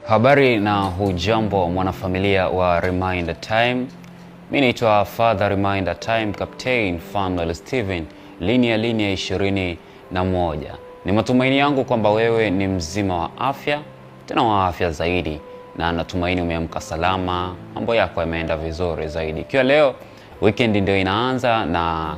Habari na hujambo mwanafamilia wa Reminder Time. Mimi naitwa Father Reminder Time Captain Fanuel Steven, linia 21. Ni matumaini yangu kwamba wewe ni mzima wa afya, tena wa afya zaidi, na natumaini umeamka salama, mambo yako yameenda vizuri zaidi. Ikiwa leo weekend ndio inaanza, na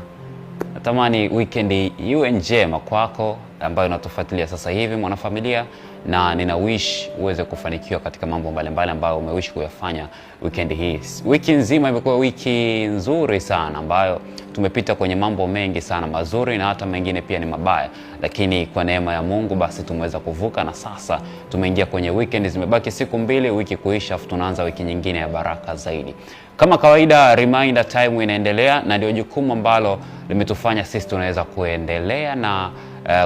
natamani weekend iwe njema kwako ambayo unatufuatilia sasa hivi mwanafamilia, na nina wish uweze kufanikiwa katika mambo mbalimbali ambayo umewish kuyafanya weekend hii. Wiki nzima imekuwa wiki nzuri sana ambayo tumepita kwenye mambo mengi sana mazuri na hata mengine pia ni mabaya, lakini kwa neema ya Mungu basi tumeweza kuvuka, na sasa tumeingia kwenye weekend. Zimebaki siku 2 wiki kuisha, afu tunaanza wiki nyingine ya baraka zaidi. Kama kawaida, Reminder Time inaendelea, na ndio jukumu ambalo limetufanya sisi tunaweza kuendelea na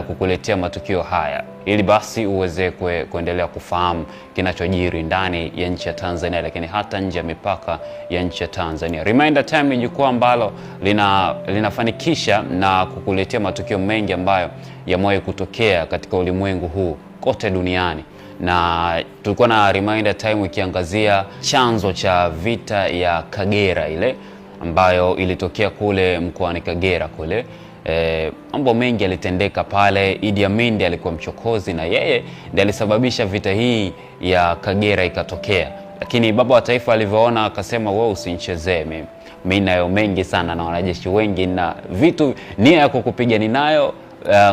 kukuletea matukio haya ili basi uweze kuendelea kufahamu kinachojiri ndani ya nchi ya Tanzania, lakini hata nje ya mipaka ya nchi ya Tanzania. Reminder Time ni jukwaa ambalo linafanikisha na kukuletea matukio mengi ambayo yamewahi kutokea katika ulimwengu huu kote duniani. Na tulikuwa na Reminder Time ikiangazia chanzo cha vita ya Kagera ile ambayo ilitokea kule mkoani Kagera kule. Mambo mengi yalitendeka pale. Idi Amin ndiye alikuwa mchokozi, na yeye ndiye alisababisha vita hii ya Kagera ikatokea. Lakini baba wa taifa alivyoona akasema, wewe usinichezee mimi nayo mengi sana na wanajeshi wengi na vitu, nia ya kukupiga ninayo,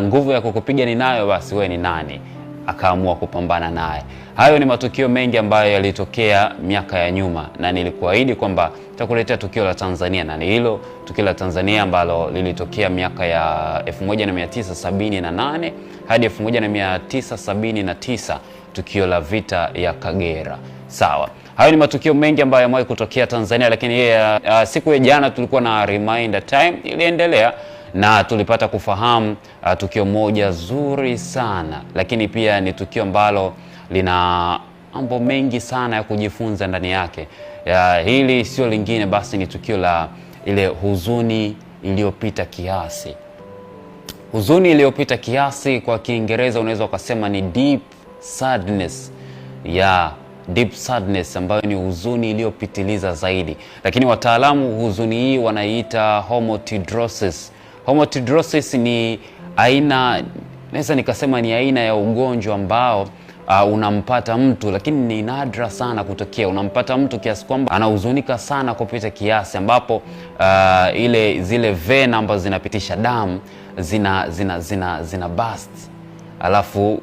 nguvu ya kukupiga ninayo, basi wewe ni nani? Akaamua kupambana naye. Hayo ni matukio mengi ambayo yalitokea miaka ya nyuma, na nilikuahidi kwamba nitakuletea tukio la Tanzania, na ni hilo tukio la Tanzania ambalo lilitokea miaka ya 1978 hadi 1979, tukio la vita ya Kagera. Sawa. Hayo ni matukio mengi ambayo yamewahi kutokea Tanzania, lakini siku ya jana tulikuwa na Reminder Time iliendelea, na tulipata kufahamu tukio moja zuri sana, lakini pia ni tukio ambalo lina mambo mengi sana ya kujifunza ndani yake. Hili sio lingine basi ni tukio la ile huzuni iliyopita kiasi. Huzuni iliyopita kiasi kwa Kiingereza unaweza ukasema ni deep sadness. Deep sadness ambayo ni huzuni iliyopitiliza zaidi, lakini wataalamu huzuni hii wanaiita homotidrosis. Homotidrosis ni aina, naweza nikasema ni aina ya ugonjwa ambao unampata mtu, lakini ni nadra sana kutokea. Unampata mtu kiasi kwamba anahuzunika sana kupita kiasi, ambapo zile vena ambazo zinapitisha damu zina burst, alafu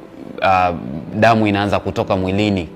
damu inaanza kutoka mwilini